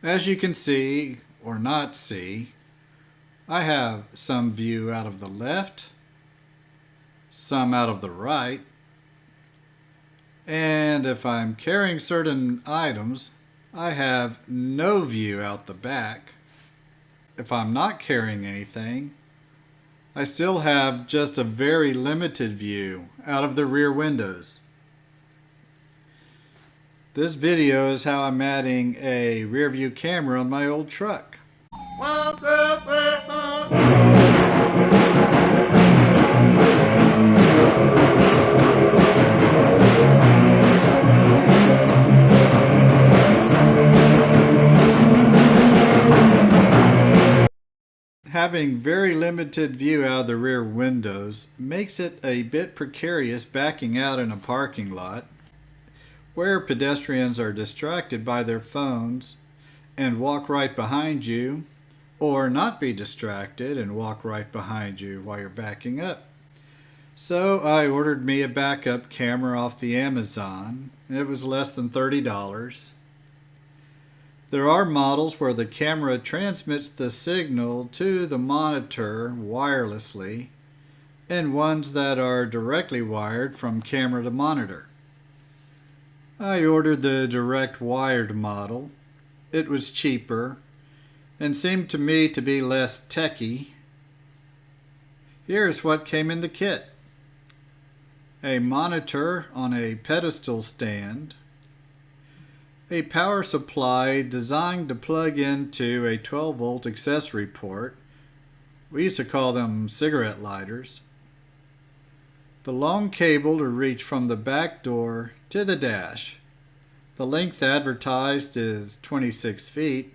As you can see, or not see, I have some view out of the left, some out of the right, and if I'm carrying certain items, I have no view out the back. If I'm not carrying anything, I still have just a very limited view out of the rear windows. This video is how I'm adding a rear view camera on my old truck. Having very limited view out of the rear windows makes it a bit precarious backing out in a parking lot where pedestrians are distracted by their phones and walk right behind you, or not be distracted and walk right behind you while you're backing up. So I ordered me a backup camera off the Amazon. It was less than $30. There are models where the camera transmits the signal to the monitor wirelessly, and ones that are directly wired from camera to monitor. I ordered the direct wired model. It was cheaper and seemed to me to be less techy. Here's what came in the kit: a monitor on a pedestal stand, a power supply designed to plug into a 12-volt accessory port. We used to call them cigarette lighters. The long cable to reach from the back door to the dash. The length advertised is 26 feet,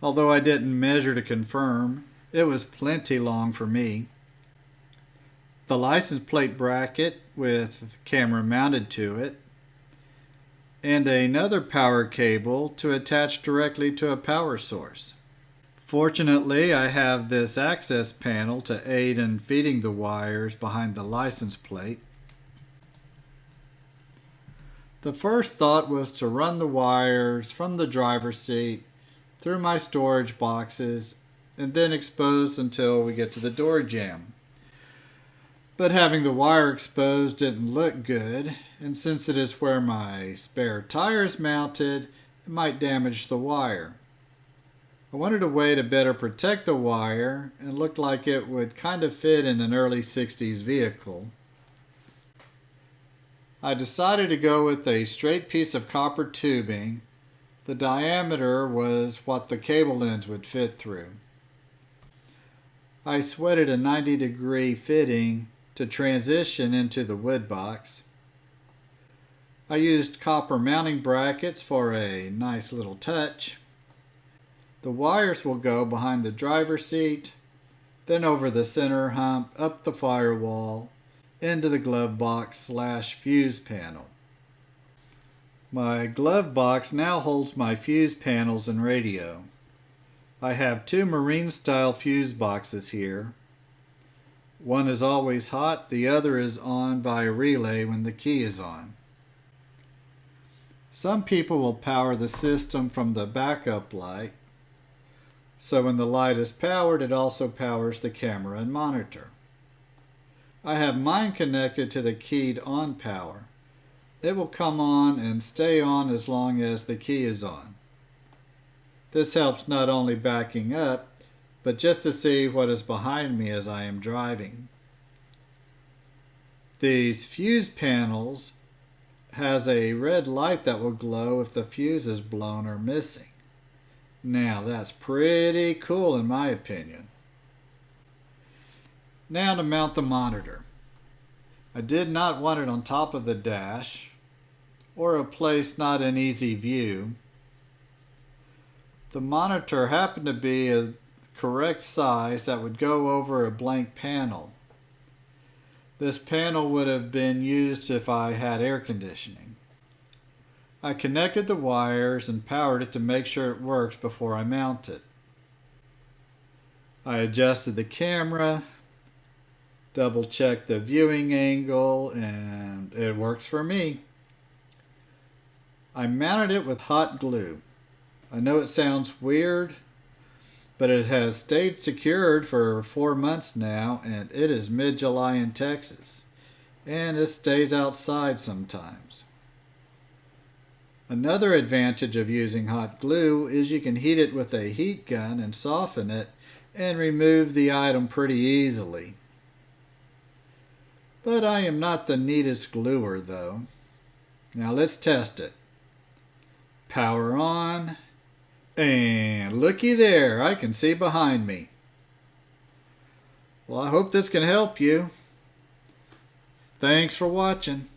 although I didn't measure to confirm. It was plenty long for me. The license plate bracket with camera mounted to it, and another power cable to attach directly to a power source. Fortunately, I have this access panel to aid in feeding the wires behind the license plate. The first thought was to run the wires from the driver's seat through my storage boxes and then expose until we get to the door jamb. But having the wire exposed didn't look good, and since it is where my spare tire is mounted, it might damage the wire. I wanted a way to better protect the wire and look like it would kind of fit in an early 60s vehicle. I decided to go with a straight piece of copper tubing. The diameter was what the cable ends would fit through. I sweated a 90-degree fitting to transition into the wood box. I used copper mounting brackets for a nice little touch. The wires will go behind the driver's seat, then over the center hump, up the firewall, into the glove box / fuse panel. My glove box now holds my fuse panels and radio. I have 2 marine-style fuse boxes here. One is always hot, the other is on by a relay when the key is on. Some people will power the system from the backup light, so when the light is powered, it also powers the camera and monitor. I have mine connected to the keyed on power. It will come on and stay on as long as the key is on. This helps not only backing up, but just to see what is behind me as I am driving. These fuse panels has a red light that will glow if the fuse is blown or missing. Now that's pretty cool in my opinion. Now to mount the monitor. I did not want it on top of the dash or a place not in easy view. The monitor happened to be a correct size that would go over a blank panel. This panel would have been used if I had air conditioning. I connected the wires and powered it to make sure it works before I mount it. I adjusted the camera, double checked the viewing angle, and it works for me. I mounted it with hot glue. I know it sounds weird, but it has stayed secured for 4 months now, and it is mid-July in Texas, and it stays outside sometimes. Another advantage of using hot glue is you can heat it with a heat gun and soften it and remove the item pretty easily. But I am not the neatest gluer though. Now let's test it. Power on, and looky there, I can see behind me. Well, I hope this can help you. Thanks for watching.